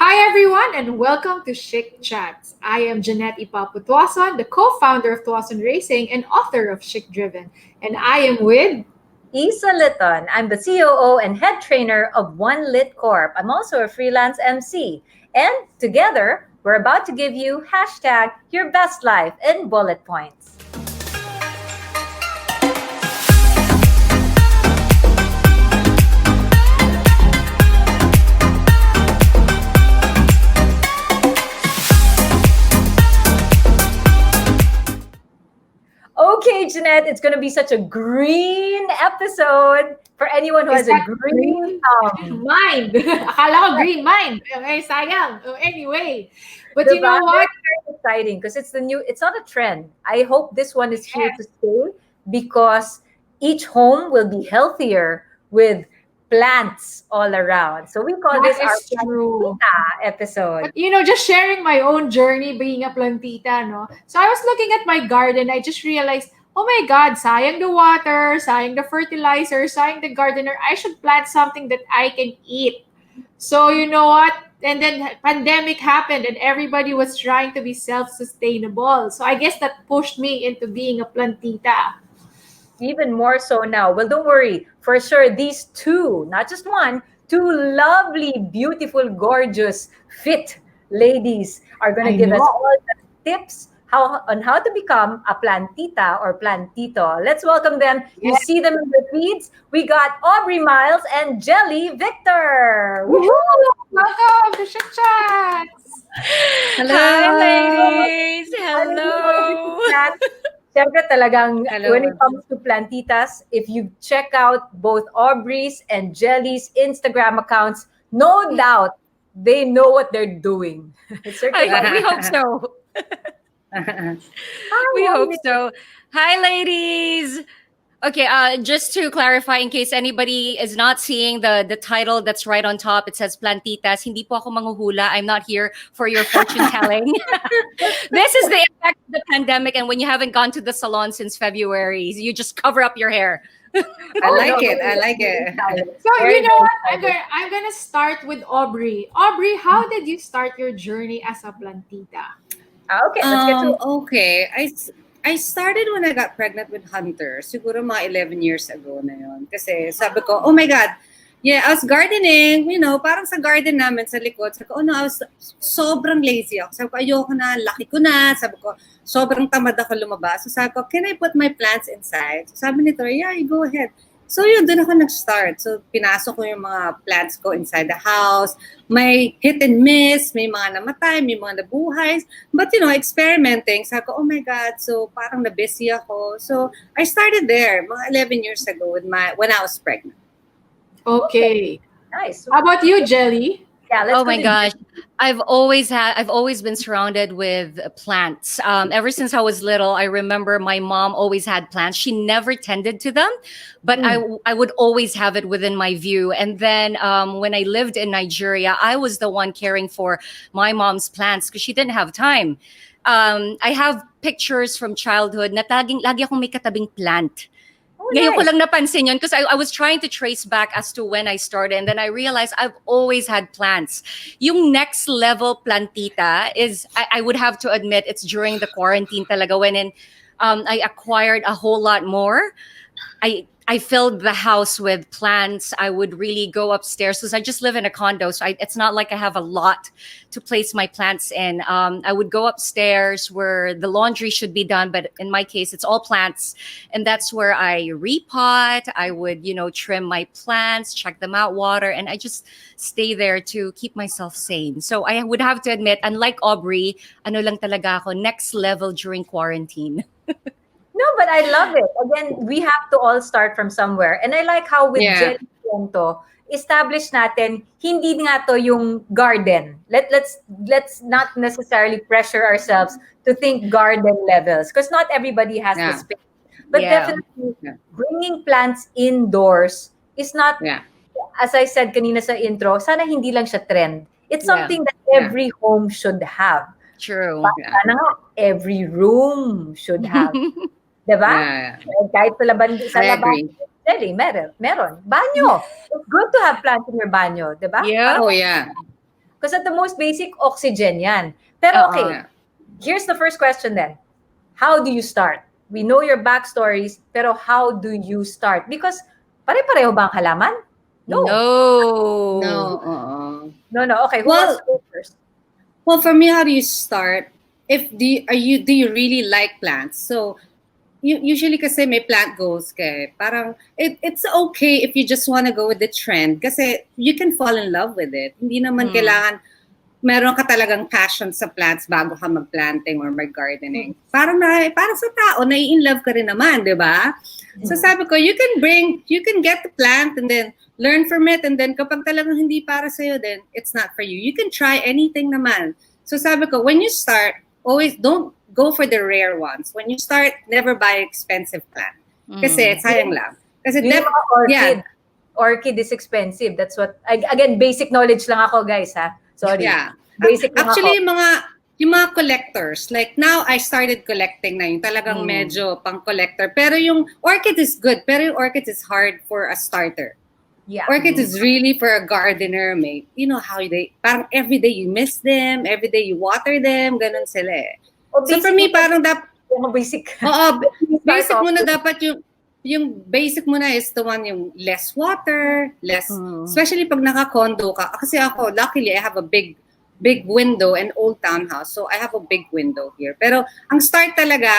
Hi everyone and welcome to Chic Chats. I am Jeanette Ipapo-Tuason, the co-founder of Tuason Racing and author of Chic Driven. And I am with Issa Litton. I'm the COO and head trainer of One Lit Corp. I'm also a freelance MC. And together, we're about to give you hashtag your best life in bullet points. Okay, Jeanette, it's going to be such a green episode for anyone who has a green thumb. mind. Akala ko green mind. Okay, sayang. Anyway, but you know what? Very exciting because it's not a trend. I hope this one is here to stay because each home will be healthier with plants all around. So we call this our plantita episode. But, just sharing my own journey being a plantita, no? So I was looking at my garden. I just realized, oh my God, sayang the water, sayang the fertilizer, sayang the gardener. I should plant something that I can eat. So you know what? And then pandemic happened and everybody was trying to be self-sustainable. So I guess that pushed me into being a plantita. Even more so now. Well, don't worry. For sure, these two, not just one, two lovely, beautiful, gorgeous, fit ladies are going to give us all the tips on how to become a plantita or plantito. Let's welcome them. You see them in the feeds. We got Aubrey Miles and Gelli Victor. Woohoo! Welcome to Chic Chats. Hello. Hi, ladies. Hello. Siyempre talagang when it comes to plantitas, if you check out both Aubrey's and Gelli's Instagram accounts, no doubt they know what they're doing. We hope so. We hope so. Hi, ladies. Okay, just to clarify, in case anybody is not seeing the title that's right on top, it says Plantitas. Hindi po ako manghuhula. I'm not here for your fortune telling. This is the effect of the pandemic, and when you haven't gone to the salon since February, you just cover up your hair. I like it. So you know what? I'm gonna start with Aubrey. Aubrey, how did you start your journey as a plantita? Okay, let's get to it. Okay, I started when I got pregnant with Hunter. Siguro mga 11 years ago na yun. Kasi sabi ko, oh my God, yeah, I was gardening, parang sa garden namin sa likod. Sabi ko, I was sobrang lazy ako. Sabi ko, ayoko na, laki ko na. Sabi ko, sobrang tamad ako lumabas. So sabi ko, can I put my plants inside? So sabi nito, yeah, you go ahead. So yun, doon ako nag-start. So pinasok ko yung mga plants ko inside the house. May hit and miss, may mga namatay, may mga nabuhay. But experimenting, sabi ko, oh my God, so parang na-busy ako. So I started there mga 11 years ago when I was pregnant. Okay. Nice. How about you, Gelli? Yeah, oh my gosh. I've always been surrounded with plants. Ever since I was little, I remember my mom always had plants. She never tended to them, but I would always have it within my view. And then when I lived in Nigeria, I was the one caring for my mom's plants because she didn't have time. I have pictures from childhood na lagi akong may katabing plant. Ngayon ko lang napansin yun because I was trying to trace back as to when I started, and then I realized I've always had plants. Yung next level plantita is, I would have to admit, it's during the quarantine talaga when I acquired a whole lot more. I filled the house with plants. I would really go upstairs because I just live in a condo. So it's not like I have a lot to place my plants in. I would go upstairs where the laundry should be done. But in my case, it's all plants. And that's where I repot. I would, trim my plants, check them out, water. And I just stay there to keep myself sane. So I would have to admit, unlike Aubrey, ano lang talaga ako, next level during quarantine. No, but I love it. Again, we have to all start from somewhere. And I like how with Gelli Punto, establish natin, hindi nga to yung garden. Let's not necessarily pressure ourselves to think garden levels because not everybody has the space. But definitely, bringing plants indoors is not, as I said kanina sa intro, sana hindi lang siya trend. It's something that every home should have. True. Sana nga, every room should have. Diba? Kahit sa labas, Gelli, meron. Banyo. It's good to have plants in your banyo, diba? Yeah. Oh, yeah. Because at the most basic, oxygen yan. Pero okay, Yeah. here's the first question then. How do you start? We know your backstories, pero how do you start? Because pare-pareho ba ang halaman? No. No. No. Okay, who Well- wants to go first? Well, for me, how do you start? Do you really like plants? So usually kasi may plant goals ka eh. Parang it's okay if you just want to go with the trend kasi you can fall in love with it. Hindi naman kailangan meron ka talagang passion sa plants bago ka mag-planting or mag-gardening. Parang sa tao, nai-in-love ka rin naman, di ba? So sabi ko, you can get the plant and then learn from it, and then kapag talagang hindi para sa'yo, then it's not for you. You can try anything naman. So sabi ko, when you start, always don't go for the rare ones. When you start, never buy expensive plant. Kasi sayang lang. Kasi Yung mga orchid. Orchid is expensive. That's what, again, basic knowledge lang ako, guys, ha? Sorry. Yeah. Basic lang Actually, ako. yung mga collectors, like now I started collecting na yung talagang medyo pang collector. Pero yung orchid is good, pero yung orchid is hard for a starter. Yeah. Orchid is really for a gardener, mate. You know how parang every day you miss them, every day you water them, ganun sila eh. So for me, parang basic. Basic muna dapat yung basic muna is the one yung less water, especially pag naka-condo ka. Kasi ako, luckily, I have a big window and old townhouse. So I have a big window here. Pero ang start talaga,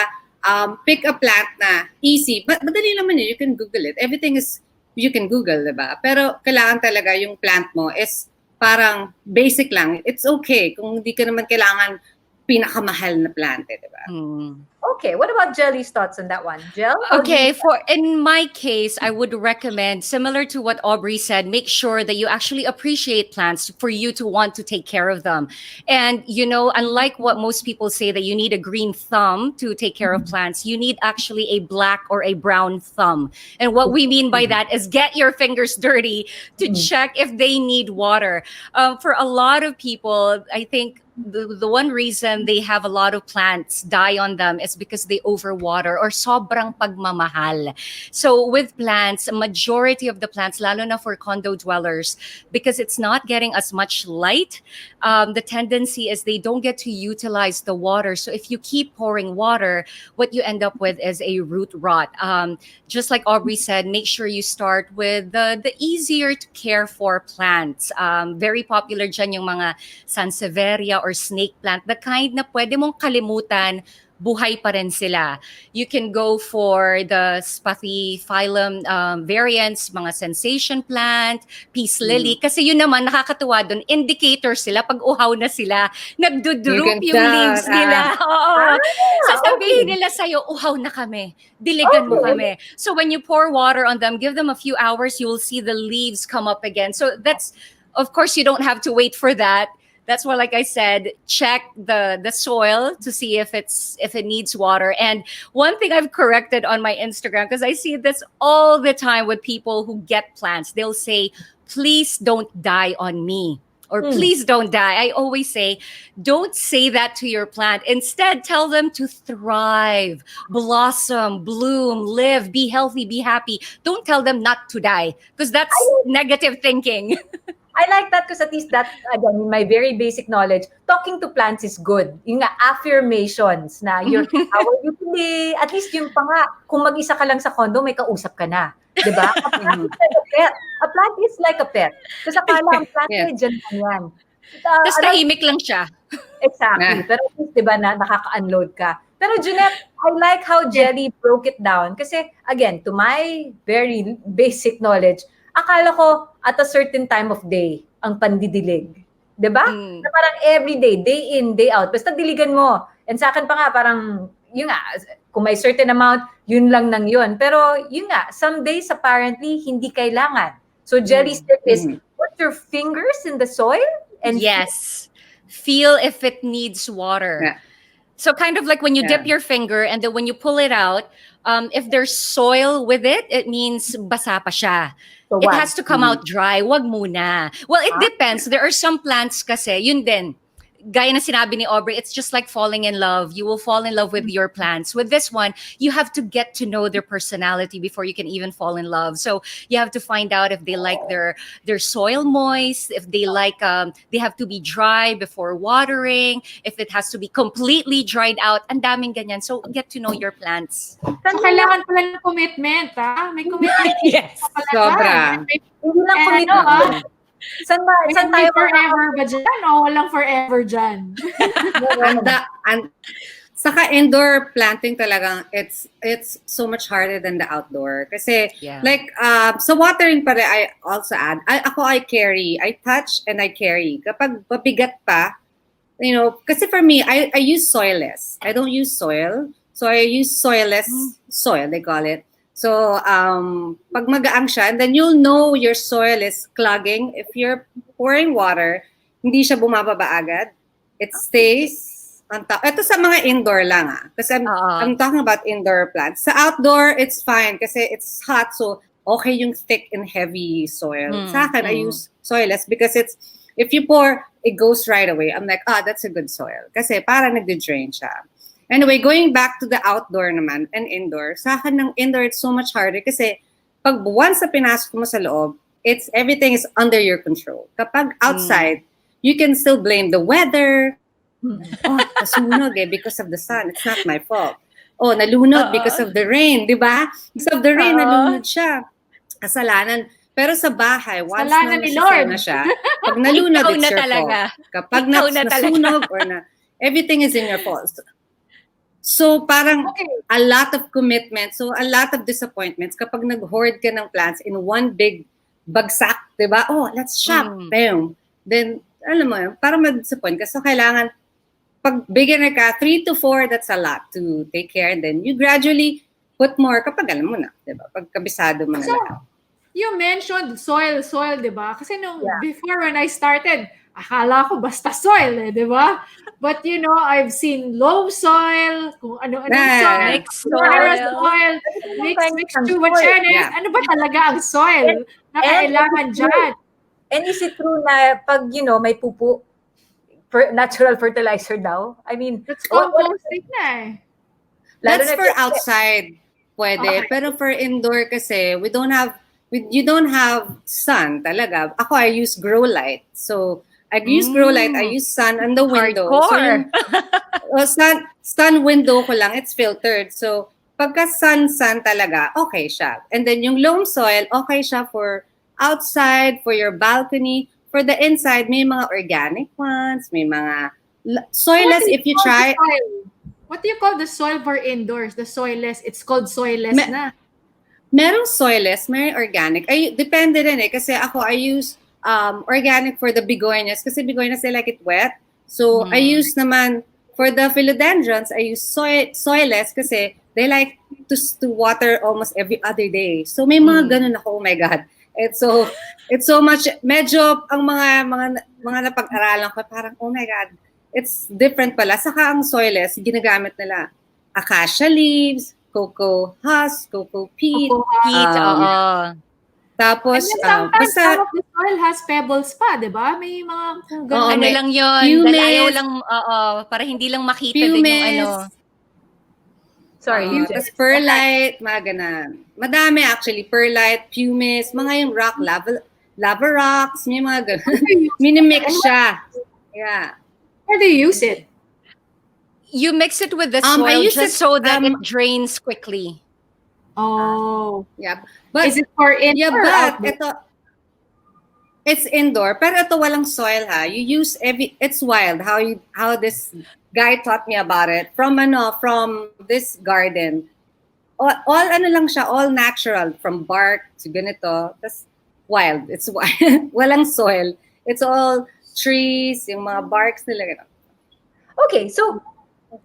pick a plant na easy. Madali naman yun. You can Google it. Everything is, you can Google, diba? Pero kailangan talaga yung plant mo is parang basic lang. It's okay kung hindi ka naman kailangan pinakamahal na plante, diba? Okay, what about Gelli's thoughts on that one? Gel? Okay, in my case, I would recommend, similar to what Aubrey said, make sure that you actually appreciate plants for you to want to take care of them. And, unlike what most people say that you need a green thumb to take care of plants, you need actually a black or a brown thumb. And what we mean by that is get your fingers dirty to check if they need water. For a lot of people, I think the one reason they have a lot of plants die on them is because they overwater or sobrang pagmamahal. So with plants, a majority of the plants, lalo na for condo dwellers, because it's not getting as much light, the tendency is they don't get to utilize the water. So if you keep pouring water, what you end up with is a root rot. Just like Aubrey said, make sure you start with the easier to care for plants. Very popular dyan yung mga sansevieria or snake plant, the kind na pwede mong kalimutan, buhay pa rin sila. You can go for the Spathiphyllum variants, mga sensation plant, peace lily, kasi yun naman nakakatuwa doon, indicator sila pag uhaw na sila, nagdudrop yung leaves nila. Sasabihin nila sa'yo, uhaw na kami, diligan mo kami. So when you pour water on them, give them a few hours, you will see the leaves come up again. So that's, of course, you don't have to wait for that. That's why, like I said, check the soil to see if it needs water. And one thing I've corrected on my Instagram, because I see this all the time with people who get plants, they'll say, please don't die on me. Or please don't die. I always say, don't say that to your plant. Instead, tell them to thrive, blossom, bloom, live, be healthy, be happy. Don't tell them not to die, because that's negative thinking. I like that because at least that, again, in my very basic knowledge, talking to plants is good. Yung nga, affirmations na how are you today? At least yung pa nga, kung mag-isa ka lang sa condo, may kausap ka na. Diba? A plant is like a pet. A plant is like a pet. Kasi akala ang plant dyan lang yan. Tapos tahimik lang siya. Exactly. Pero at least, diba, nakaka-unload ka. Pero Jeanette, I like how Gelli broke it down. Kasi, again, to my very basic knowledge, akala ko at a certain time of day ang pandidilig. Diba? Na parang every day in, day out. Basta diligan mo. And sa akin pa nga, parang, yun nga, kung may certain amount, yun lang nang yun. Pero yun nga, some days apparently, hindi kailangan. So Gelli's tip is, put your fingers in the soil and feel if it needs water. Yeah. So kind of like when you dip your finger and then when you pull it out, if there's soil with it, it means basa pa siya. So it has to come out dry. Wag muna. Well, it depends. There are some plants kasi, yun din. gaya na sinabi ni Aubrey, it's just like falling in love. You will fall in love with your plants. With this one, you have to get to know their personality before you can even fall in love. So you have to find out if they like their soil moist, if they like they have to be dry before watering, if it has to be completely dried out. Ang daming ganyan. So get to know your plants. So, kailangan pala ng commitment, ha? May commitment. Yes. pala Sobra. dyan. Hindi lang Eh, commitment. ano, Saan May tayo forever ba dyan o walang forever dyan? Saka indoor planting talagang it's so much harder than the outdoor. Kasi like sa watering pare, I also add, I carry, I touch and I carry. Kapag mabigat pa, you know, kasi for me, I use soilless. I don't use soil. So I use soilless soil, they call it. So, pag magaang siya, and then you'll know your soil is clogging. If you're pouring water, hindi siya bumababa agad. It stays on top. Ito sa mga indoor lang Kasi I'm talking about indoor plants. Sa outdoor, it's fine kasi it's hot. So, okay yung thick and heavy soil. Sa akin, I use soilless because if you pour, it goes right away. I'm like, that's a good soil. Kasi parang nagde-drain siya. Anyway, going back to the outdoor naman and indoor, sa akin ng indoor, it's so much harder kasi pag once na pinasok mo sa loob, everything is under your control. Kapag outside, you can still blame the weather. Nasunog because of the sun. It's not my fault. Nalunod because of the rain, di ba? Because of the rain, nalunod siya. Kasalanan. Pero sa bahay, once na nasasaya na siya, pag nalunod, it's your fault. Kapag nasunog or everything is in your fault. So parang a lot of commitment, so a lot of disappointments kapag nag-hoard ka ng plants in one big bagsak, di ba? Let's shop. Then, alam mo yun, parang mag-disappoint ka. So kailangan, pag beginner ka, 3 to 4, that's a lot to take care. And then you gradually put more kapag alam mo na, di ba? Pag kabisado mo na lahat. You mentioned soil, di ba? Kasi before when I started, akala ko basta soil di ba? But you know, I've seen loam soil, kung ano-ano soil, mixed soil, mixed tubacenes. Ano ba talaga ang soil na kailangan dyan? And is it true na pag, you know, may pupu, natural fertilizer daw? I mean, that's composting na That's for outside, pwede. Pero for indoor kasi, you don't have sun talaga. Ako, I use grow light. So, I use grow light, I use sun on the window. Hardcore. So sun window ko lang, it's filtered. So pagka sun talaga, okay siya. And then yung loam soil, okay siya for outside, for your balcony. For the inside, may mga organic ones, may mga soilless if you try. What do you call the soil for indoors? The soilless, it's called soilless na. Merong soilless, merong organic. Depende rin kasi ako, I use organic for the begonias kasi begonias, they like it wet. So, I use naman, for the philodendrons, I use soilless kasi they like to water almost every other day. So, may mga ganun ako, oh my God. It's so much, medyo ang mga napag-aralan ko, parang, oh my God, it's different pala. Saka ang soilless, ginagamit nila acacia leaves, cocoa husk, cocoa peat. Tapos, sometimes some of the soil has pebbles pa, di ba? May mga ano lang yun, ayaw lang, para hindi lang makita din yung ano. Sorry. Tapos perlite, mga ganan. Madami actually, perlite, pumice, mga yung rock, lava rocks, may mga ganan. Minimix siya. Yeah. Where do you use it? You mix it with the soil just so that it drains quickly. Oh. Yeah. But, is it for indoor? Yeah, but it's indoor. Pero ito walang soil You use it's wild how this guy taught me about it from this garden. All ano lang siya, all natural from bark to ganito. That's wild. It's wild. Walang soil. It's all trees, yung mga barks nila. Okay, so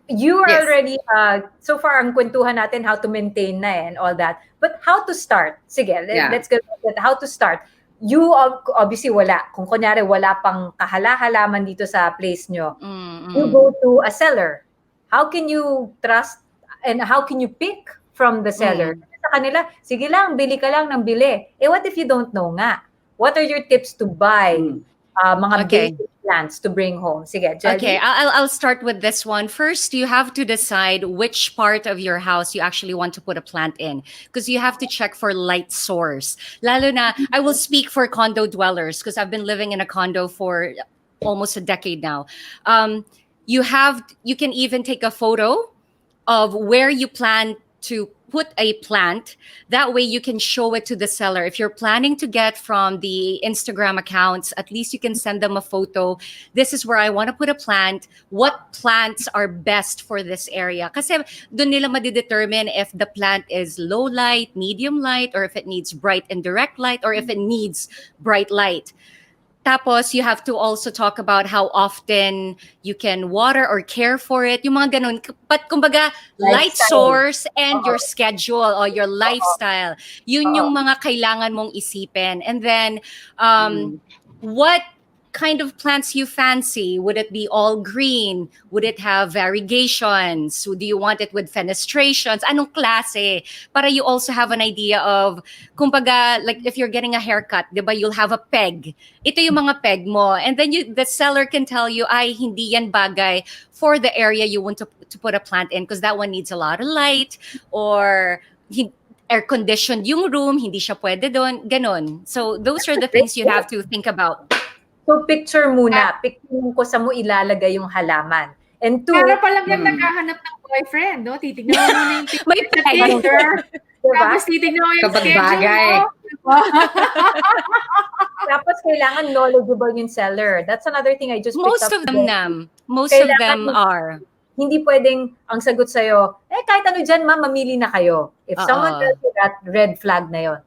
you are already, so far ang kwentuhan natin how to maintain na and all that. But how to start? Sige, let's go with how to start. You obviously wala. Kung kunyari wala pang kahala-halaman dito sa place nyo, you go to a seller. How can you trust and how can you pick from the seller? Sa kanila, sige lang, bili ka lang ng bili. What if you don't know nga? What are your tips to buy mga basic plants to bring home? Sige, Gelli. Okay, I'll start with this one. First, you have to decide which part of your house you actually want to put a plant in, because you have to check for light source. Lalo na, I will speak for condo dwellers because I've been living in a condo for almost a decade now. You can even take a photo of where you plan to put a plant. That way you can show it to the seller. If you're planning to get from the Instagram accounts, at least you can send them a photo. This is where I want to put a plant. What plants are best for this area? Kasi doon nila madidetermine if the plant is low light, medium light, or if it needs bright and direct light, or if it needs bright light. Tapos, you have to also talk about how often you can water or care for it. Yung mga ganun. But kumbaga, light source and your schedule or your lifestyle. Yun yung mga kailangan mong isipin. And then, what kind of plants you fancy? Would it be all green? Would it have variegations? Do you want it with fenestrations? Anong klase? Para you also have an idea of, kumbaga, like if you're getting a haircut, di ba, you'll have a peg. Ito yung mga peg mo. And then the seller can tell you, ay, hindi yan bagay for the area you want to put a plant in because that one needs a lot of light or air-conditioned yung room, hindi siya pwede doon, ganon. So those are the things you have to think about. So picture muna. Picture mo kung saan mo ilalagay yung halaman. And two, para palang yan naghahanap ng boyfriend, no? Titignan mo muna yung may picture. Tapos titignan mo yung Kapag schedule bagay. mo. Tapos kailangan knowledgeable yung seller. That's another thing I just picked Most up. of them, Most of them are. Hindi pwedeng ang sagot sa'yo, kahit ano dyan, ma'am, mamili na kayo. If someone tells you that, red flag na yun.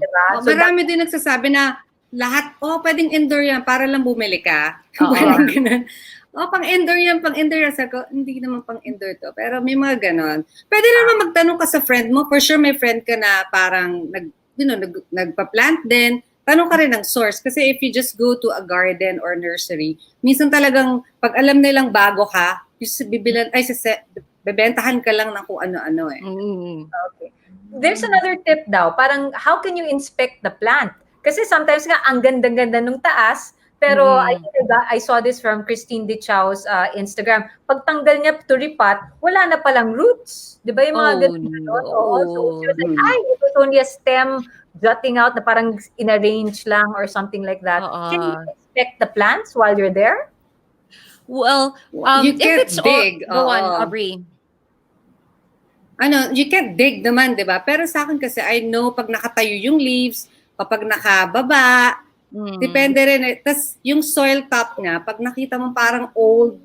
Diba? So marami din nagsasabi na lahat, pwedeng indoor yan para lang bumili ka. Parang ganun. Pang-indoor yan. Sabi ko, hindi naman pang-indoor to. Pero may mga ganon. Pwede naman magtanong ka sa friend mo. For sure, may friend ka na parang nagpa-plant din. Tanong ka rin ng source. Kasi if you just go to a garden or nursery, minsan talagang pag alam nilang bago ka, bebentahan ka lang ng kung ano-ano eh. Okay. There's another tip daw. Parang, how can you inspect the plant? Kasi sometimes nga, ang ganda-ganda nung taas, pero I saw this from Christine De Chow's Instagram. Pagtanggal niya to repot, wala na palang roots. Di ba yung mga ganun? So she was like, it was only a stem jutting out na parang in-arrange lang or something like that. Can you inspect the plants while you're there? Well, you if can't it's dig. Go on, Aubrey. You can't dig naman, di ba? Pero sa akin kasi, I know pag nakatayo yung leaves, kapag nakababa, depende rin. Tapos yung soil top nga, pag nakita mo parang old,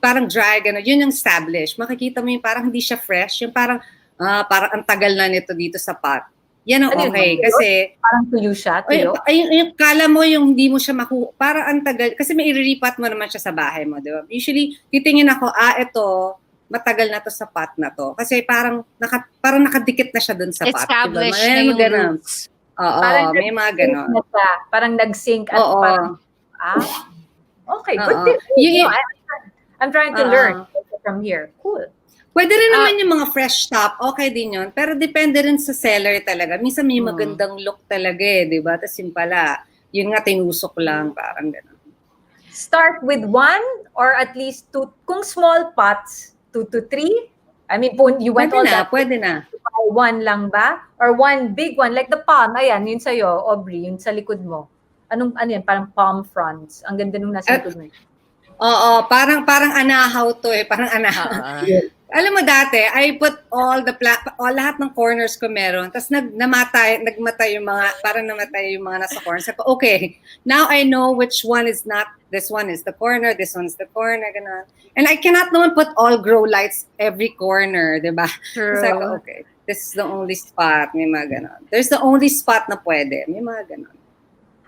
parang dry, gano'n, yun yung established. Makikita mo yung parang hindi siya fresh, yung parang ang tagal na nito dito sa pot. Yan ang okay. Kasi, parang tuyo siya, tuyo? Yung kala mo yung hindi mo siya parang ang tagal, kasi may i-repot mo naman siya sa bahay mo, di ba? Usually, titingin ako, ito, matagal na to sa pot na to. Kasi parang nakadikit na siya dun sa pot. Established diba? na yung roots. Oo, may mga ganon. Parang nag-sync at parang, okay, good tip. I'm trying to learn from here. Cool. Pwede rin naman yung mga fresh top, okay din yun. Pero depende rin sa seller talaga. Minsan may magandang look talaga di ba? Tapos yung pala, yun nga tinusok lang, parang ganon. Start with 1 or at least 2, kung small pots, 2 to 3? I mean, you went all that. Pwede na. One lang ba? Or one big one, like the palm. Ayan, yun sa'yo, Aubrey, yun sa likod mo. Ano yan? Parang palm fronds. Ang ganda nung nasa likod mo. Oo, parang anahaw to eh. Parang anahaw. Alam mo dati, I put lahat ng corners ko meron. Tapos nagmatay yung mga, parang namatay yung mga nasa corners. Sabi ko, okay, now I know which one is not, this one is the corner, this one is the corner, gano'n. And I cannot naman put all grow lights every corner, di ba? True. Sabi ko, okay, this is the only spot, may mga gano'n. There's the only spot na pwede, may mga gano'n.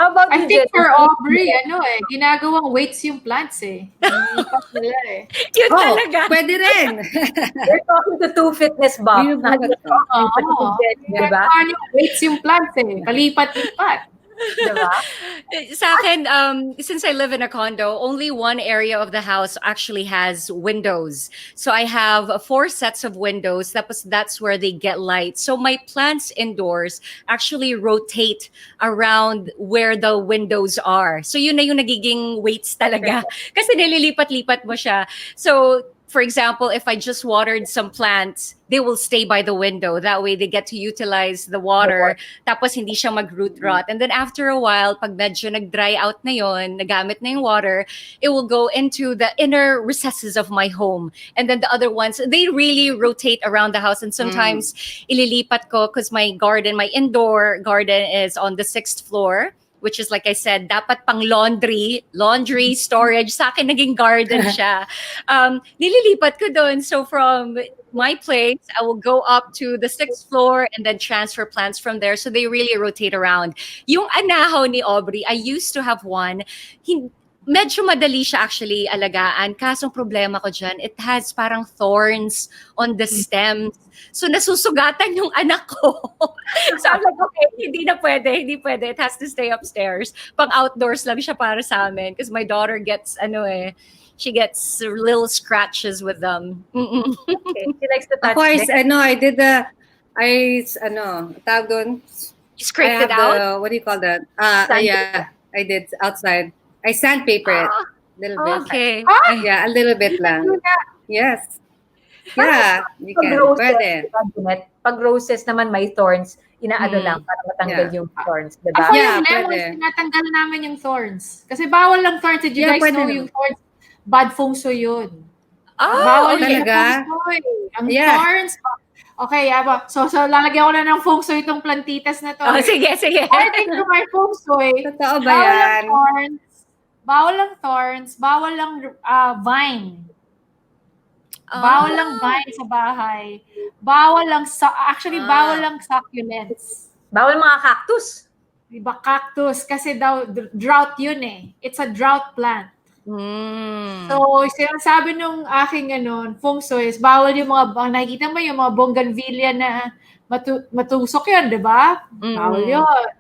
How about I think for Aubrey, ginagawang weights yung plants eh. Nilipat nila eh. Yun talaga. Pwede rin. We're talking to 2 fitness buffs. Ginagawa yung weights yung plants eh. Palipat-lipat. Diba? Sa akin, since I live in a condo, only one area of the house actually has windows. So I have four sets of windows. That's where they get light. So my plants indoors actually rotate around where the windows are. So yun na yung nagiging weights talaga. Kasi nililipat-lipat mo siya. So for example, if I just watered some plants, they will stay by the window. That way they get to utilize the water. Tapos hindi siya mag-root rot. And then after a while, pag medyo nag-dry out na yon, nagamit na yung water, it will go into the inner recesses of my home. And then the other ones, they really rotate around the house. And sometimes ililipat ko because my indoor garden is on the 6th floor, which is like I said, dapat pang laundry storage. Sa akin naging garden siya. Nililipat ko doon. So from my place, I will go up to the 6th floor and then transfer plants from there. So they really rotate around. Yung anahaw ni Aubrey, I used to have one. Medyo madali siya actually alagaan. Kasong problema ko dyan, it has parang thorns on the stems. So nasusugatan yung anak ko. So I'm like, okay, hindi pwede. It has to stay upstairs. Pang outdoors lang siya para sa amin. Because my daughter gets, she gets little scratches with them. Okay. She likes to touch. Of course, tawag doon. You scraped it out? What do you call that? Yeah, I did outside. I sandpaper it a little bit. Okay. Yeah, a little bit lang. Yes. Yeah, you Pag can. roses, Pwede. Jeanette, pag roses naman may thorns, inaano lang para matanggal yung thorns, diba? Ako Yeah, yung lemons, pwede. tinatanggal namin yung thorns. Kasi bawal lang thorns. Did you Yeah, guys pwede know naman. yung thorns? Bad feng shui yun. Oh, Bawal yung talaga? feng shui. Ang Yeah. thorns. Okay, so lalagyan ko na ng feng shui itong plantitas na to. Oh, sige. According to my feng shui, Totoo ba yan? bawal lang thorns, bawal lang vine. Bawal lang vine sa bahay. Bawal lang succulents. Bawal mga cactus. Diba cactus? Kasi daw drought yun eh. It's a drought plant. So, sinasabi nung aking feng shui is bawal yung nakikita mo yung mga bougainvillea na matusok yun, di ba? Bawal yun.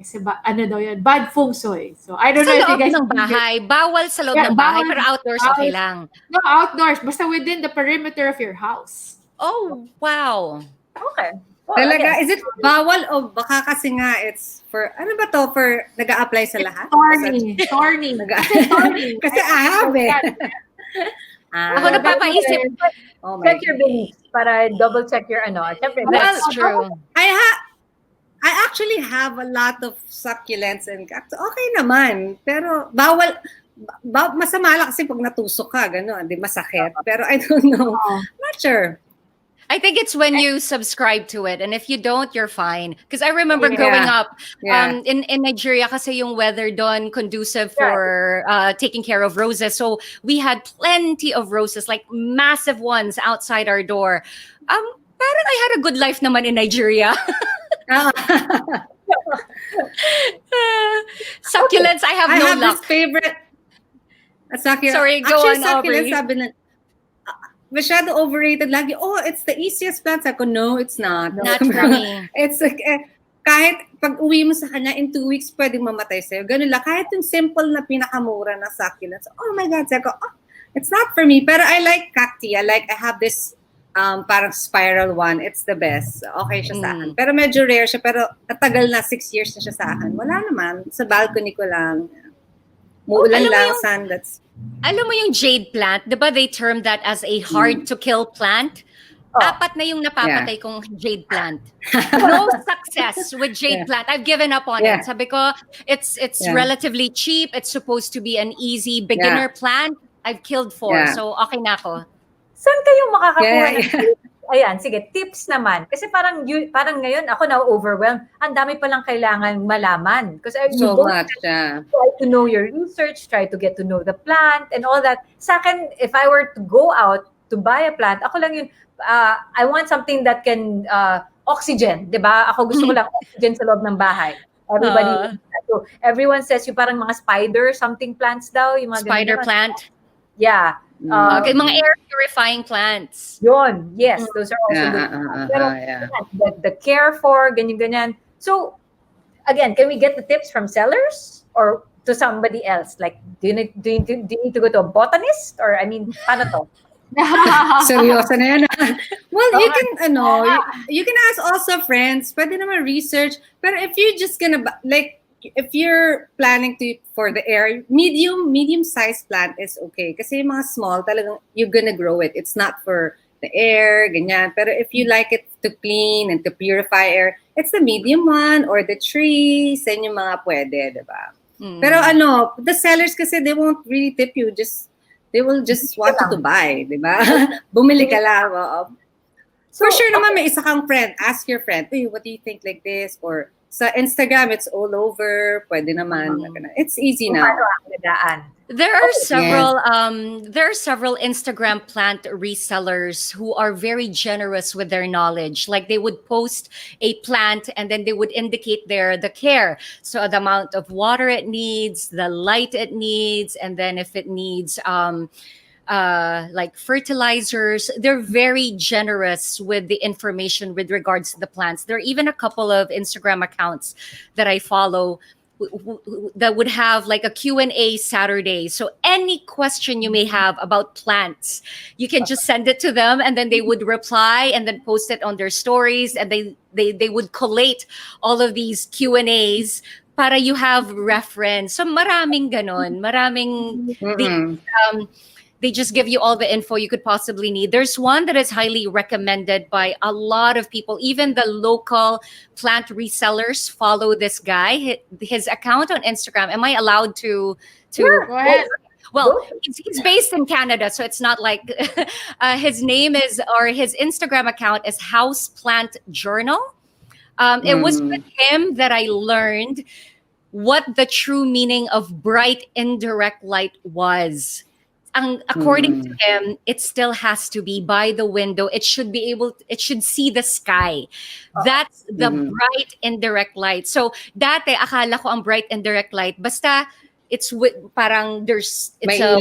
Kasi daw yun? Bad feng shui. So, I don't know if you guys... Sa loob ng bahay. Bawal sa loob ng bahay, pero outdoors okay lang. No, outdoors. Basta within the perimeter of your house. Oh, wow. Okay. Well, Talaga, again, is it bawal o baka kasi nga it's for, ano ba to, for nag-a-apply sa lahat? Thorny. Kasi ahab eh. Ako napapaisip. Oh my check your beliefs para double check your Siyempre, That's true. I actually have a lot of succulents and cactus. Okay naman. Pero bawal, masama lang kasi pag natusok ka, gano'n, di masakit. Pero I don't know. Not sure. I think it's when you subscribe to it. And if you don't, you're fine. Because I remember growing up in Nigeria, kasi yung weather doon conducive for taking care of roses. So we had plenty of roses, like massive ones outside our door. Parang I had a good life naman in Nigeria. Succulents, I have no luck. This favorite. Succulent. Sorry, go actually, on, Aubrey. Sabi na, masyado overrated lagi. Oh, it's the easiest plant. Sabi ko, no, it's not. Not for me. It's like, kahit pag uwi mo sa kanya, in 2 weeks, pwedeng mamatay sa'yo. Ganun lang. Kahit yung simple na pinakamura na succulents. Oh my God. Sabi ko, it's not for me. Pero I like cacti. I have this parang spiral one. It's the best. Okay siya sa akin. Pero medyo rare siya. Pero natagal na 6 years na siya sa akin. Wala naman. Sa balcony ko lang. Muulan lang. Alam mo yung jade plant? Diba they term that as a hard-to-kill plant? Apat na yung napapatay kong jade plant. No success with jade plant. I've given up on it. Sabi ko, it's relatively cheap. It's supposed to be an easy beginner plant. I've killed 4. So, okay na ako. Saan kayo makakakuha ng tips? Ayan, sige, tips naman. Kasi parang ngayon, ako na-overwhelmed. Ang dami palang kailangan malaman. Because so much, try to know your research, try to get to know the plant, and all that. Sa akin, if I were to go out to buy a plant, ako lang yun, I want something that can oxygen, di ba? Ako gusto ko lang oxygen sa loob ng bahay. So everyone says yung parang mga spider something plants daw. Yung mga spider plant? Yeah. Okay, mga air purifying plants. Yun, yes, those are also good. Pero the care for, ganyan-ganyan. So, again, can we get the tips from sellers or to somebody else? Like, do you need to go to a botanist? Or, I mean, paano to? Seryoso na yan. Well, you Okay. can, you can ask also friends. Pwede naman research. But if you're just gonna, like, if you're planning for the air, medium-sized plant is okay. Kasi yung mga small, talagang you're gonna grow it. It's not for the air, ganyan. Pero if you like it to clean and to purify air, it's the medium one or the trees, yan yung mga pwede, diba? Pero the sellers kasi, they won't really tip you. They will just want you to buy, di ba? Bumili ka lang. For sure naman, may isa kang friend. Ask your friend, hey, what do you think like this? Or sa Instagram, it's all over. Pwede naman. It's easy now. There are several Instagram plant resellers who are very generous with their knowledge. Like they would post a plant and then they would indicate the care. So the amount of water it needs, the light it needs, and then if it needs like fertilizers. They're very generous with the information with regards to the plants. There are even a couple of Instagram accounts that I follow that would have like a Q&A Saturday. So any question you may have about plants, you can just send it to them and then they would reply and then post it on their stories, and they would collate all of these Q&As para you have reference. So maraming ganon, they just give you all the info you could possibly need. There's one that is highly recommended by a lot of people. Even the local plant resellers follow this guy. His account on Instagram. Am I allowed to? Sure, go ahead. Well, he's based in Canada, so it's not like his name is, or his Instagram account is House Plant Journal. It was with him that I learned what the true meaning of bright indirect light was. According to him, it still has to be by the window. It should see the sky. That's the bright indirect light. So dati akala ko ang bright indirect light basta it's parang it's a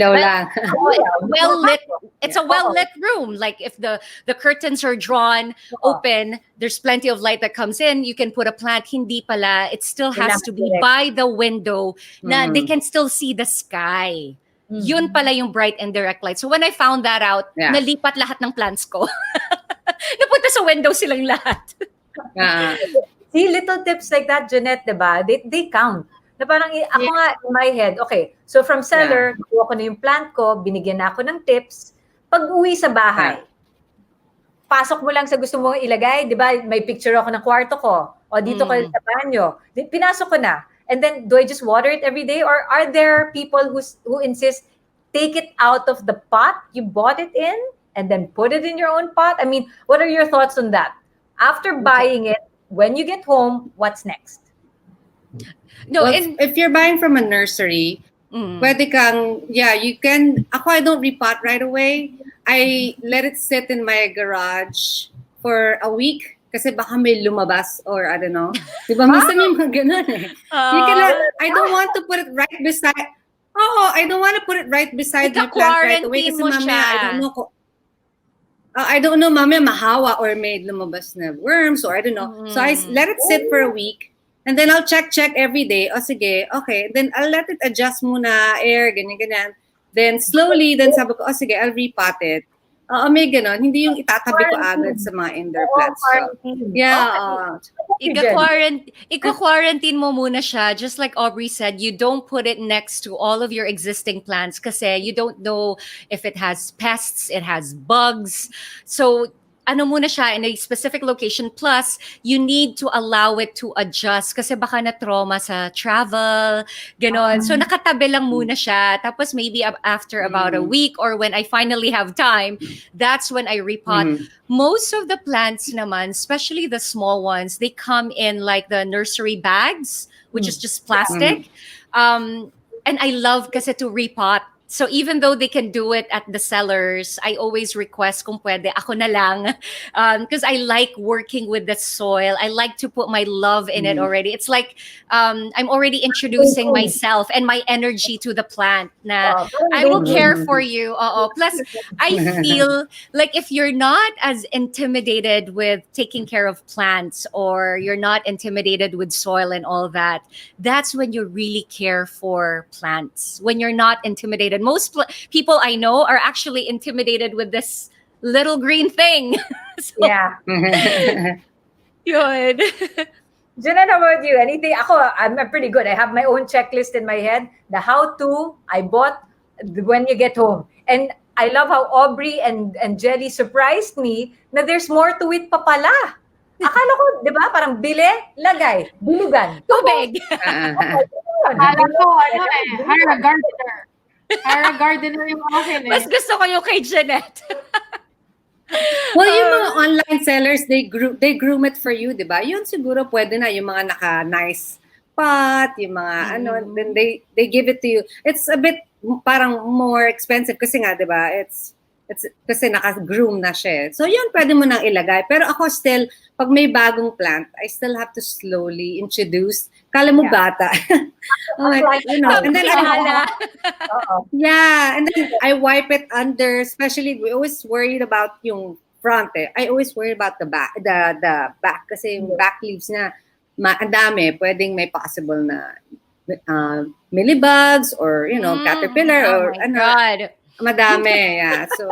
well lit room. Like if the curtains are drawn open, there's plenty of light that comes in. You can put a plant. Hindi pala. It still has to be by the window. Na they can still see the sky. Yun pala yung bright and direct light. So when I found that out, nalipat lahat ng plants ko. Napunta sa window silang lahat. See, little tips like that, Jeanette, diba? They count. Na parang, ako nga, in my head, okay, so from seller, nakuha ko na yung plant ko, binigyan na ako ng tips. Pag uwi sa bahay, pasok mo lang sa gusto mong ilagay, diba? May picture ako ng kwarto ko. O dito ko sa banyo. Pinasok ko na. And then, do I just water it every day? Or are there people who insist, take it out of the pot you bought it in and then put it in your own pot? I mean, what are your thoughts on that? After buying it, when you get home, what's next? No, well, if you're buying from a nursery, pwede kang, you can, I don't repot right away. I let it sit in my garage for a week. Kasi baka may lumabas or I don't know. Diba? Minsan yung mga ganun eh. I don't want to put it right beside. I don't want to put it right beside my plant right away. Kasi mamaya, I don't know, mamaya mahawa or may lumabas na worms or I don't know. So I let it sit for a week. And then I'll check every day. Sige, okay. Then I'll let it adjust muna, air, ganyan. Then slowly, then sabi ko, sige, I'll repot it. May ganon. Hindi yung itatabi ko agad sa mga indoor plants. Iko-quarantine mo muna siya. Just like Aubrey said, you don't put it next to all of your existing plants kasi you don't know if it has pests, it has bugs. So, ano muna siya in a specific location. Plus, you need to allow it to adjust kasi baka na-trauma sa travel, ganon. So, nakatabi lang muna siya. Tapos maybe after about a week or when I finally have time, that's when I repot. Most of the plants naman, especially the small ones, they come in like the nursery bags, which is just plastic. And I love kasi to repot So even though they can do it at the sellers, I always request kung pwede, ako na lang. Because I like working with the soil. I like to put my love in it already. It's like I'm already introducing myself and my energy to the plant. Na I will care for you. Plus, I feel like if you're not as intimidated with taking care of plants or you're not intimidated with soil and all that, that's when you really care for plants. When you're not intimidated. Most people I know are actually intimidated with this little green thing. So, Yeah. Yun. Jeanette, how about you? Anything? I'm pretty good. I have my own checklist in my head. The how-to, I bought when you get home. And I love how Aubrey and Gelli surprised me na there's more to it pa pala. Akala ko, di ba, parang bili, lagay, bilugan. Tubig. Akala ko, hire a gardener. Hire a gardener yung akin Mas gusto ko yung kay Jeanette. Well, yung mga online sellers, they groom it for you, di ba? Yun siguro pwede na yung mga naka-nice pot, yung mga then they give it to you. It's a bit parang more expensive kasi nga, di ba? It's kasi naka-groom na siya. So yun, pwede mo nang ilagay. Pero ako still, pag may bagong plant, I still have to slowly introduce. Kala mo bata. Like, and then and then I wipe it under, especially we always worried about yung front I always worry about the back, the back kasi yung back leaves na ang dami, pwedeng may possible na millibugs or caterpillar or God. Madami, yeah. So,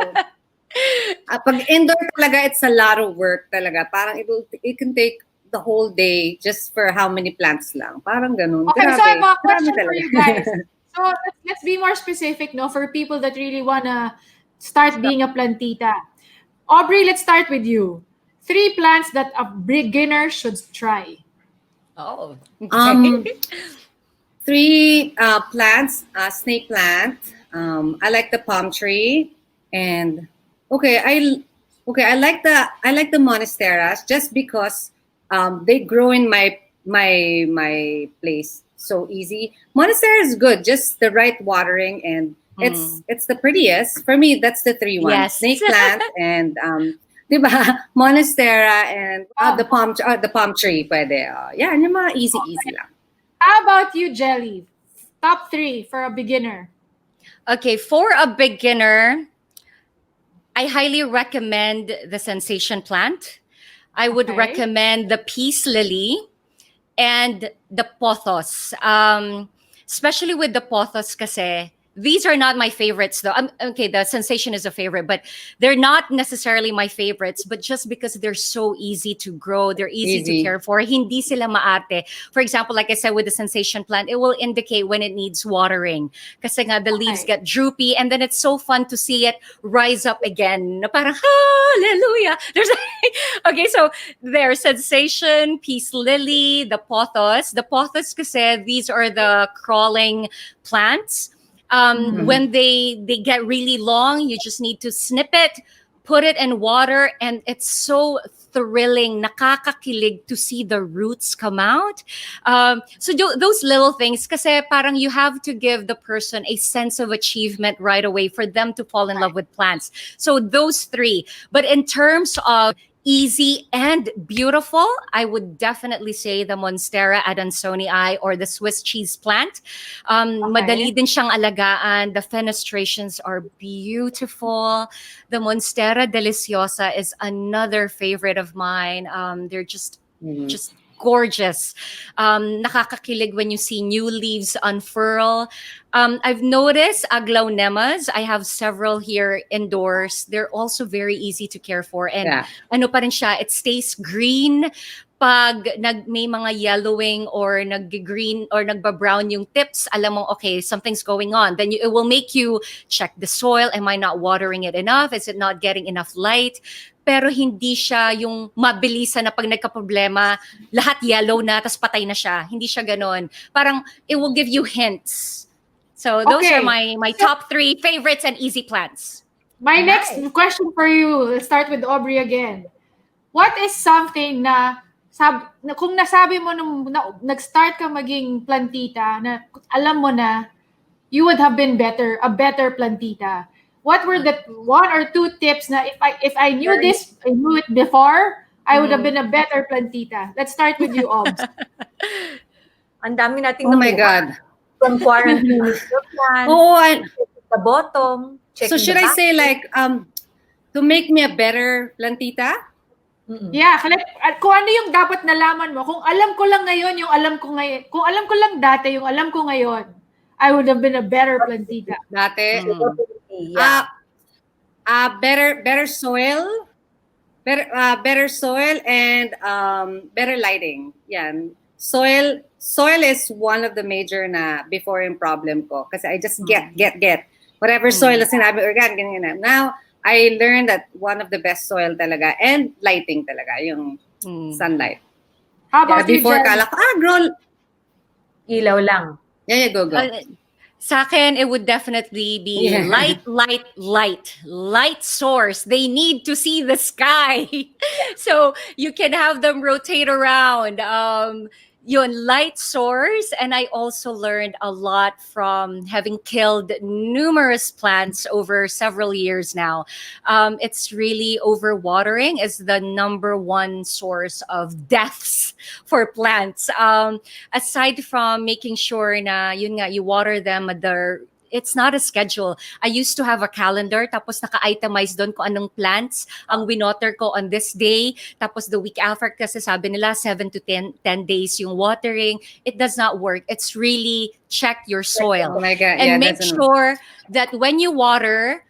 pag indoor talaga, it's a lot of work talaga. Parang it can take the whole day just for how many plants lang. Parang ganun. Okay, Grabe. so I have a question Grabe for you talaga. guys. So let's be more specific, no, for people that really wanna start being a plantita. Aubrey, let's start with you. 3 plants that a beginner should try. Oh. 3 plants, snake plant. I like the palm tree, and I like the monsteras just because they grow in my place so easy. Monstera is good, just the right watering, and it's the prettiest for me. That's the 3 ones: Yes. snake plant and diba, monstera and the palm tree. Pwede. Yeah, yung mga easy lang. How about you, Gelli? Top 3 for a beginner. Okay, for a beginner, I highly recommend the sensation plant. I would recommend the peace lily and the pothos. Especially with the pothos kasi, these are not my favorites though. Okay, the sensation is a favorite, but they're not necessarily my favorites, but just because they're so easy to grow, they're easy to care for. Hindi sila maarte. For example, like I said, with the sensation plant, it will indicate when it needs watering. Kasi nga the leaves get droopy, and then it's so fun to see it rise up again. Na parang, hallelujah. Okay, so there's sensation, peace lily, the pothos. The pothos kasi, these are the crawling plants. When they get really long, you just need to snip it, put it in water, and it's so thrilling, nakakakilig to see the roots come out. So those little things, kasi parang you have to give the person a sense of achievement right away for them to fall in love with plants. So those 3. But in terms of easy and beautiful, I would definitely say the Monstera adansonii or the Swiss cheese plant. Madali din siyang alagaan. The fenestrations are beautiful. The Monstera deliciosa is another favorite of mine. They're just gorgeous. Nakakakilig when you see new leaves unfurl. I've noticed aglaunemas. I have several here indoors. They're also very easy to care for. And ano pa rin siya, it stays green. Pag may mga yellowing or nag-green or nagba-brown yung tips, alam mo, okay, something's going on. Then it will make you check the soil. Am I not watering it enough? Is it not getting enough light? Pero hindi siya yung mabilisan na pag nagka-problema, lahat yellow na, tas patay na siya. Hindi siya ganon. Parang it will give you hints. So those are my top 3 favorites and easy plants. My next question for you, let's start with Aubrey again. What is something na kung nasabi mo nung nag-start ka maging plantita, na alam mo na you would have been a better plantita? What were the 1 or 2 tips na if I knew this, I knew it before, I would have been a better plantita? Let's start with you, Obs. Ang dami nating Oh my nakuha. God. From quarantining the plants, Oh, the bottom, checking so should the I say like to make me a better plantita? Yeah, kung ano yung dapat nalaman mo, kung alam ko lang ngayon, yung alam ko ngayon, kung alam ko lang dati, yung alam ko ngayon, I would have been a better plantita. Dati, Yeah. better soil, better soil and better lighting. Yan. Soil is one of the major na before yung problem ko kasi I just get whatever soil na sinabi organic ganyan. Now I learned that one of the best soil talaga and lighting talaga yung sunlight. How about you, before Jen? kala ko grow Ilaw lang. yeah go. Sa akin, it would definitely be light source. They need to see the sky. So you can have them rotate around. Yun, light source. And I also learned a lot from having killed numerous plants over several years now. It's really overwatering is the #1 source of deaths for plants. Aside from making sure na yun nga, you water them it's not a schedule. I used to have a calendar, tapos naka-itemize doon kung anong plants ang winoter ko on this day. Tapos the week after, kasi sabi nila 7 to 10 days yung watering. It does not work. It's really check your soil. Oh my God. And make sure that when you water,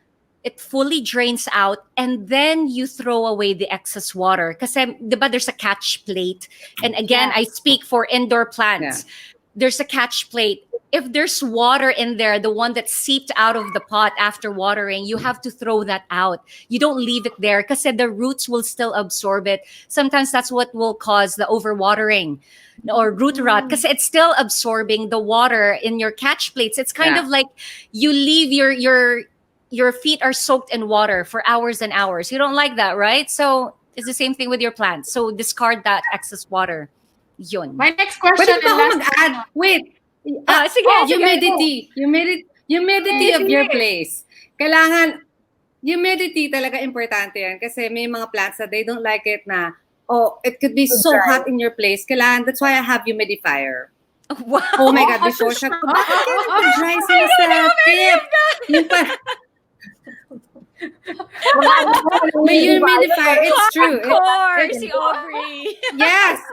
it fully drains out and then you throw away the excess water. Kasi, di ba, there's a catch plate. And again, I speak for indoor plants. There's a catch plate. If there's water in there, the one that seeped out of the pot after watering, you have to throw that out. You don't leave it there because the roots will still absorb it. Sometimes that's what will cause the overwatering or root rot because it's still absorbing the water in your catch plates. It's kind of like you leave your feet are soaked in water for hours and hours. You don't like that, right? So it's the same thing with your plants. So discard that excess water. Yun. My next question. Pwede pa ako mag-add? Wait. Humidity of your place. Kailangan, humidity talaga importante yan kasi may mga plants that they don't like it na, it could be so hot in your place. Kailangan, that's why I have humidifier. Wow. Oh my God, before siya, bakit kayo nag-dry sila sa tip? May humidifier, it's true. Of course, si Aubrey. Yes.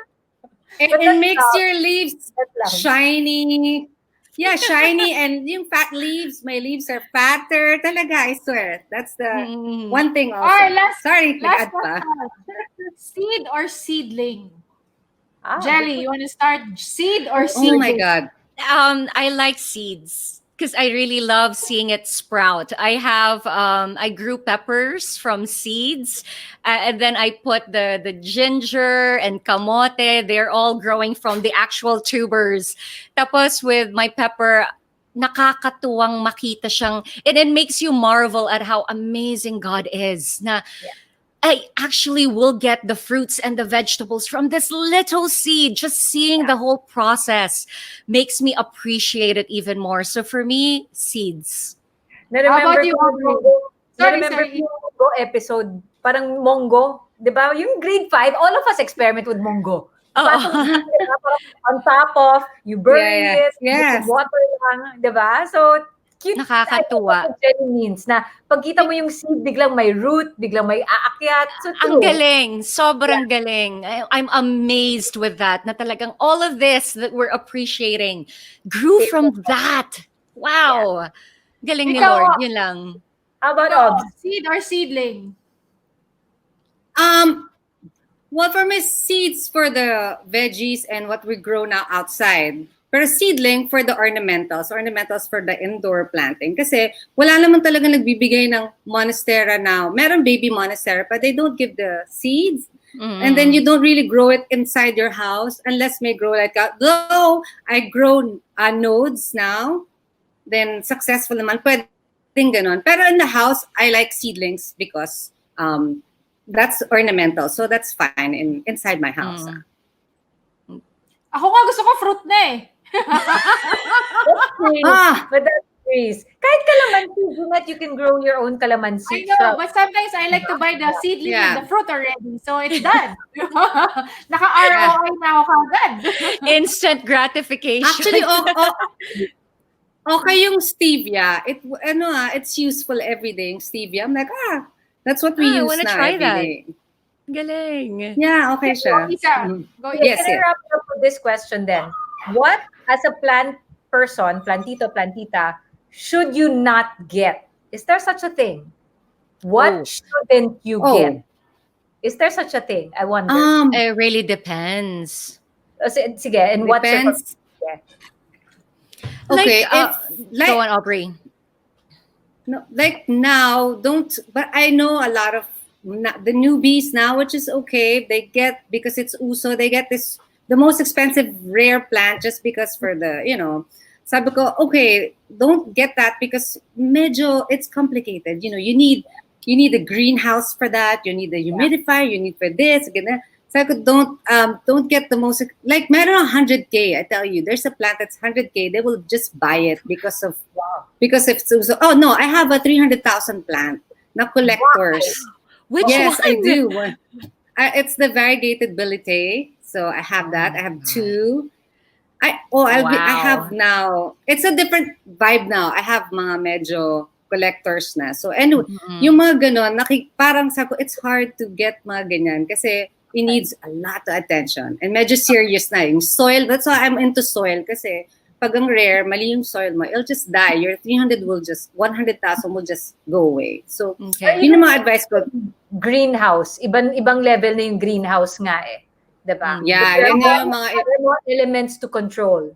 It makes your leaves shiny. Yeah, shiny. And yung fat leaves, my leaves are fatter. Talaga, I swear. That's the one thing also. Alright, Sorry, last pa. Seed or seedling? Gelli, you want to start? Seed or Oh seedling? my God. I like seeds because I really love seeing it sprout. I grew peppers from seeds, and then I put the ginger and kamote. They're all growing from the actual tubers. Tapos with my pepper, nakakatuwang makita siyang, and it makes you marvel at how amazing God is. Na I actually will get the fruits and the vegetables from this little seed. Just seeing the whole process makes me appreciate it even more. So for me, seeds. How about you, Aubrey? Remember yung Mongo episode, parang Mongo, di ba? Yung grade 5, all of us experiment with Mongo. On top of, you burn it, you water lang, di ba? So, cute. Nakakatuwa. Means na pagkita mo yung seed, biglang may root, biglang may aakyat. So ang galing. Sobrang galing. I'm amazed with that. Na talagang all of this that we're appreciating grew from that. Wow. Galing ni Lord. Yun lang. How about seed or seedling? Well, for me, seeds for the veggies and what we grow now outside. Pero seedling for the ornamentals for the indoor planting. Kasi wala naman talaga nagbibigay ng monstera now. Meron baby monstera, but they don't give the seeds. And then you don't really grow it inside your house unless may grow like that. Though I grow nodes now, then successful naman. Pwedeng ganon. Pero in the house, I like seedlings because that's ornamental. So that's fine inside my house. Ako nga gusto ko fruit na eh. But trees. Kahit calamansi, Jeanette, you can grow your own calamansi I know, shrub. but sometimes I like to buy the seedling Yeah. and the fruit already. So it's done. Naka-ROI na ako kagad. Instant gratification. Actually, okay yung stevia. It's useful every day yung stevia. I'm like, that's what we I use wanna now try every that. day. Galing. Yeah, okay siya. Isa, Mhm. go Yes, Can I yes. wrap up with this question then? What, as a plant person, plantito, plantita, should you not get? Is there such a thing? What Oh. shouldn't you Oh. get? Is there such a thing? I wonder. It really depends. Sige, and what's your Depends. Like, Okay, go on, Aubrey. No, like now, but I know a lot of the newbies now, which is okay. They get, because it's uso, they get the most expensive rare plant just because for the, sabi ko, okay, don't get that because medyo it's complicated. You need a greenhouse for that. You need a humidifier. You need for this. Ganun. So I could don't get the most, like meron 100K. I tell you, there's a plant that's 100K. They will just buy it because it's uso. Oh no, I have a 300,000 plant na collectors. Which Yes, one? I do. It's the variegated bilite. So I have that. I have two. I have now. It's a different vibe now. I have mga medyo collectors na. So anyway, yung mga ganon, parang sa ko, it's hard to get mga ganyan kasi it needs a lot of attention. And medyo serious na. Yung soil, that's why I'm into soil kasi pag ang rare, mali yung soil mo, it'll just die. Your 100,000 will just go away. So, yun yung mga advice ko. Greenhouse. Ibang level na yung greenhouse nga eh. Diba? Yeah, yun yung mga elements to control.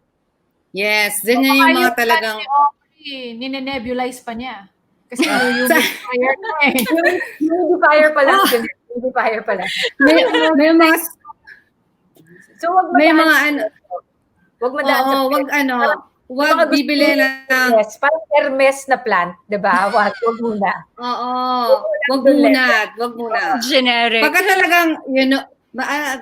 Yes, din yung mga talagang nine-nebulize pa niya. Kasi humidifier na eh. Humidifier pa lang. Humidifier pa lang. May mga So, wag madaan wag bibili na. Yes, parang Hermes na plant, 'di ba? Wag muna. Oo, wag muna. Generic. Pagka talagang,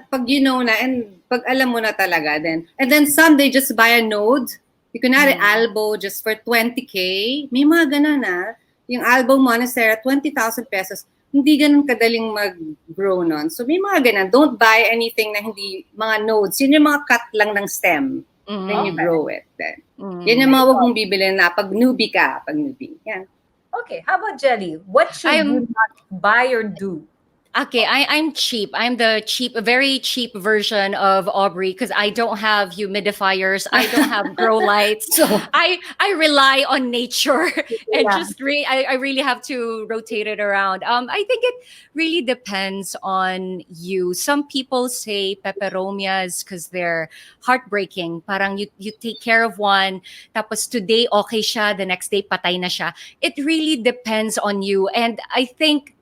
pag na, and pag alam mo na talaga, and then some they just buy a node. You can add albo just for 20K. May mga ganun na. Yung albo monstera, 20,000 pesos. Hindi ganun kadaling mag-grow nun. So may mga ganun. Don't buy anything na hindi, mga nodes. Yun yung mga cut lang ng stem. Then you grow it. Then. Yan yung mga wag mong bibili na pag newbie ka. Yan. Okay, how about Gelli? What should you not buy or do? Okay, I'm cheap. I'm the very cheap version of Aubrey because I don't have humidifiers. I don't have grow lights. So I rely on nature and I really have to rotate it around. I think it really depends on you. Some people say peperomias because they're heartbreaking. Parang you take care of one, tapos today okay siya, the next day patay na siya. It really depends on you. And I think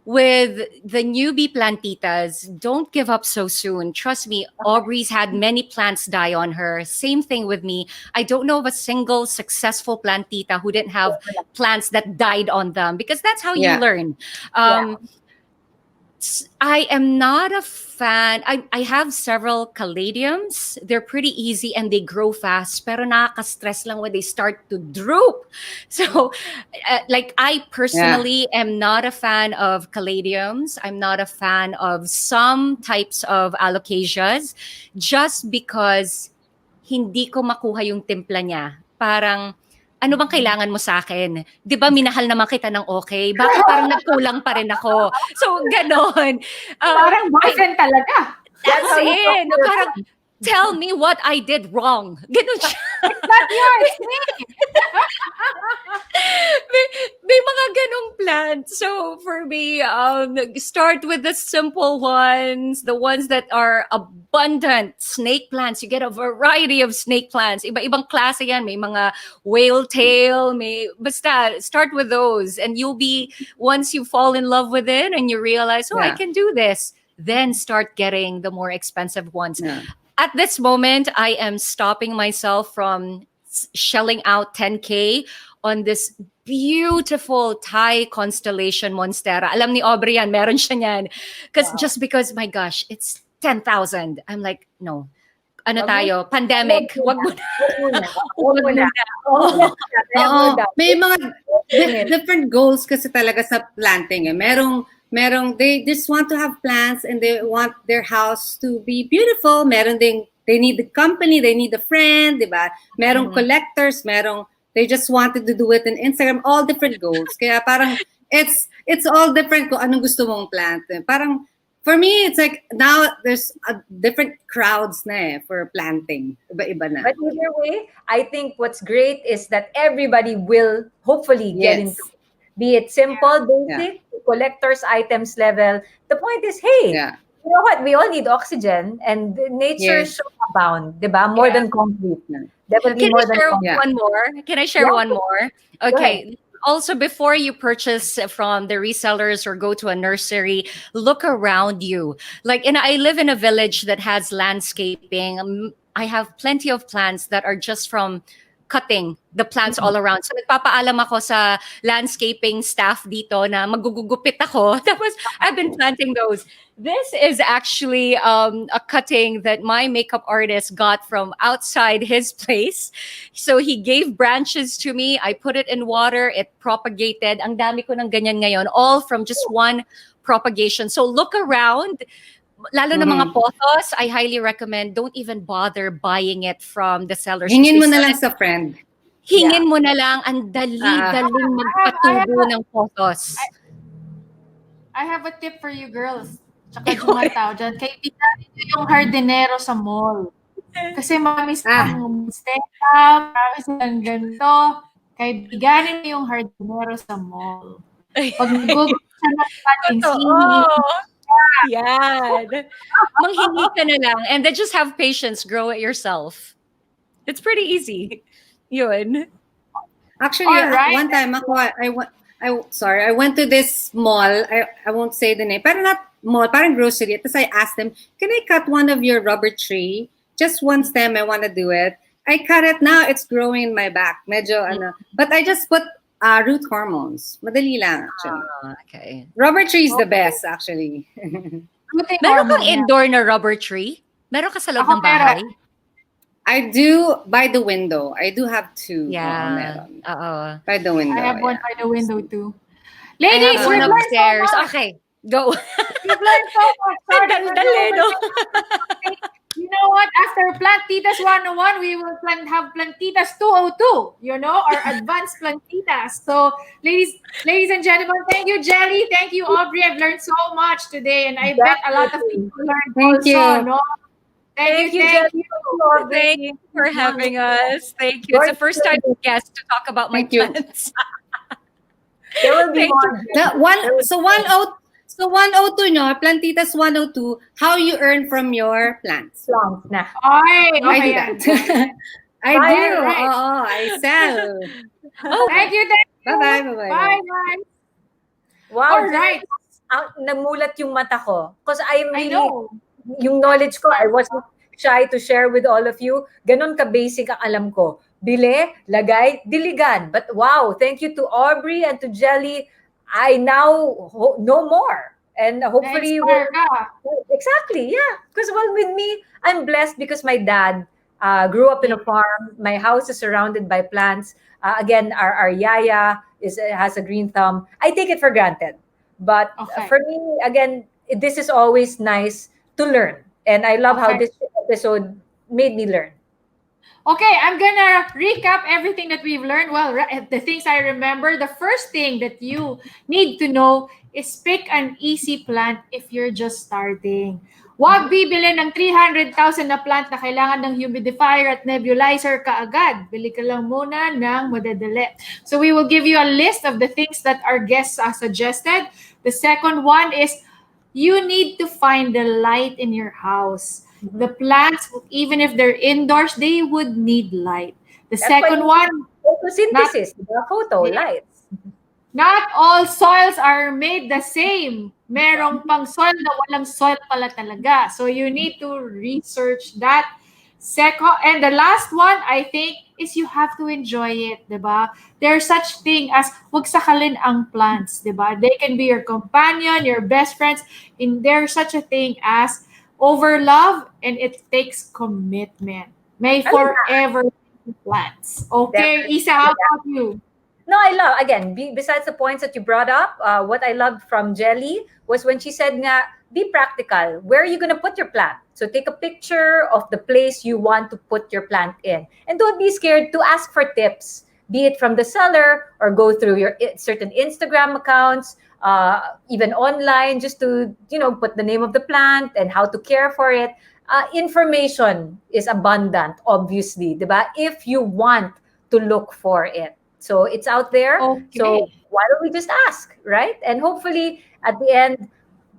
with the newbie plantitas, don't give up so soon. Trust me, Aubrey's had many plants die on her. Same thing with me. I don't know of a single successful plantita who didn't have plants that died on them because that's how you learn. I am not a fan. I have several caladiums. They're pretty easy and they grow fast. Pero nakaka-stress lang when they start to droop. So, I personally am not a fan of caladiums. I'm not a fan of some types of alocasias just because hindi ko makuha yung timpla niya. Parang, ano bang kailangan mo sa akin? Di ba minahal naman kita ng okay? Bakit parang nagkulang pa rin ako? So, ganon. Parang boyfriend talaga. That's it. Parang, tell me what I did wrong. Ganon siya. It's not yours, it's me. may mga ganong plants. So for me, start with the simple ones, the ones that are abundant. Snake plants. You get a variety of snake plants. Iba-ibang klase yan. May mga whale tail. Basta, start with those. And you'll be, once you fall in love with it and you realize, I can do this, then start getting the more expensive ones. Yeah. At this moment, I am stopping myself from shelling out 10K on this beautiful Thai constellation monstera. Alam ni Aubrey yan, meron siya niyan. Just because, my gosh, it's 10,000. I'm like, no. tayo, pandemic. Wag mo na. Wag mo na. Oo, may mga different goals kasi talaga sa planting. Merong they just want to have plants and they want their house to be beautiful. Meron ding they need the company, they need a friend, di ba? Merong collectors, they just wanted to do it in Instagram, all different goals. Kaya parang it's all different kung anong gusto mong plant. Parang for me, it's like now there's a different crowds na for planting. Iba-iba na. But either way, I think what's great is that everybody will hopefully get into it. Be it simple, basic, collector's items level. The point is, hey, you know what? We all need oxygen and nature should abound, diba? More than concrete. Definitely more than concrete. One more? Can I share one more? Okay. Also, before you purchase from the resellers or go to a nursery, look around you. I live in a village that has landscaping. I have plenty of plants that are just from cutting the plants all around. So nagpapaalam ako sa landscaping staff dito na magugugupit ako. Tapos I've been planting those. This is actually a cutting that my makeup artist got from outside his place. So he gave branches to me. I put it in water. It propagated. Ang dami ko ng ganyan ngayon. All from just one propagation. So look around. Lalo na mga pothos, I highly recommend, don't even bother buying it from the sellers. Hingin mo na lang sa friend. Hingin mo na lang. Ang daling magpatubo ng pothos. I have a tip for you girls. Tsaka jumataw dyan. Kaibigan niyo yung hardinero sa mall. Kasi marami silang step-up, marami silang ganito. Kaibiganin mo yung hardinero sa mall. Pag nag-google siya ng pating yan. Manghingi ka na lang and then just have patience, grow it yourself. It's pretty easy. Yun. Actually, one time I went to this mall. I won't say the name. Pero not mall, parang grocery. Tapos I asked them, can I cut one of your rubber tree? Just one stem, I want to do it. I cut it now, it's growing in my back. Medyo But I just put root hormones. Madali lang, actually. Okay. Rubber tree is the best, actually. Meron kang indoor na rubber tree? Meron ka sa loob ng bahay? I do by the window. I do have two. Yeah. By the window. I have one by the window too. Ladies, one we've learned upstairs. so much. Okay, go. We've learned so much. Dali, no? You know what? After Plantitas 101, we will have Plantitas 202, or advanced Plantitas. So, ladies and gentlemen, thank you, Gelli. Thank you, Aubrey. I've learned so much today, and I bet a lot of people learned also. No? Thank you. Thank you for having us. Thank you. It's the first time guest to talk about my plants. There will be more. So 102 nyo, Plantitas 102, how you earn from your plants. Plants na. I do that. I do. I sell. Thank you. Bye-bye. Bye. Wow. All right. Namulat yung mata ko. Because I know. Yung knowledge ko, I wasn't shy to share with all of you. Ganon ka-basic ang alam ko. Bili, lagay, diligan. But wow, thank you to Aubrey and to Gelli. I now know more. And hopefully, exactly, yeah. Because with me, I'm blessed because my dad grew up in a farm. My house is surrounded by plants. Again, our yaya has a green thumb. I take it for granted. But for me, again, this is always nice to learn. And I love how this episode made me learn. Okay, I'm gonna recap everything that we've learned. Well, the things I remember, the first thing that you need to know is pick an easy plant if you're just starting. Huwag bibili ng 300,000 na plant na kailangan ng humidifier at nebulizer kaagad. Bili ka lang muna ng madadali. So we will give you a list of the things that our guests suggested. The second one is you need to find the light in your house. The plants, even if they're indoors, they would need light. The second one, photosynthesis, lights. Not all soils are made the same. Merong pang soil na walang soil pala talaga. So you need to research that. Second, and the last one, I think, is you have to enjoy it, diba? There's such thing as wag sakalin ang plants, diba? They can be your companion, your best friends, and there's such a thing as over love, and it takes commitment. May I like forever be plants. Okay, Definitely. Issa, how about you? No, I love, again, besides the points that you brought up, what I loved from Gelli was when she said nga, be practical. Where are you going to put your plant? So take a picture of the place you want to put your plant in. And don't be scared to ask for tips, be it from the seller or go through your certain Instagram accounts, even online, just to, put the name of the plant and how to care for it. Information is abundant, obviously, diba? If you want to look for it. So it's out there. Okay. So why don't we just ask, right? And hopefully at the end,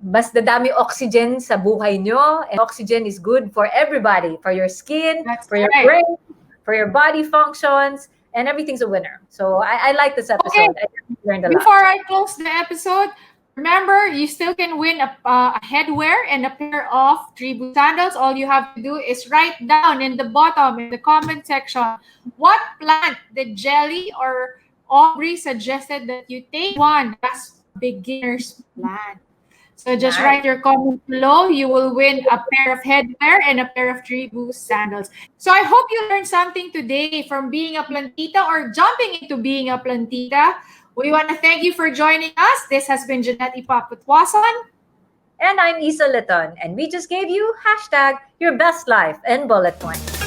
mas dadami oxygen sa buhay nyo. And oxygen is good for everybody, for your skin, That's for your right. brain, for your body functions, and everything's a winner. So I like this episode. Okay. I learned a lot. Before I close the episode, remember, you still can win a headwear and a pair of Tribu sandals. All you have to do is write down in the bottom, in the comment section, what plant did Gelli or Aubrey suggested that you take one as beginner's plant. So just Nice. write your comment below. You will win a pair of headwear and a pair of Tribu sandals. So I hope you learned something today from being a plantita or jumping into being a plantita. We want to thank you for joining us. This has been Jeanette Ipapo-Tuason. And I'm Issa Litton, and we just gave you #YourBestLife and bullet points.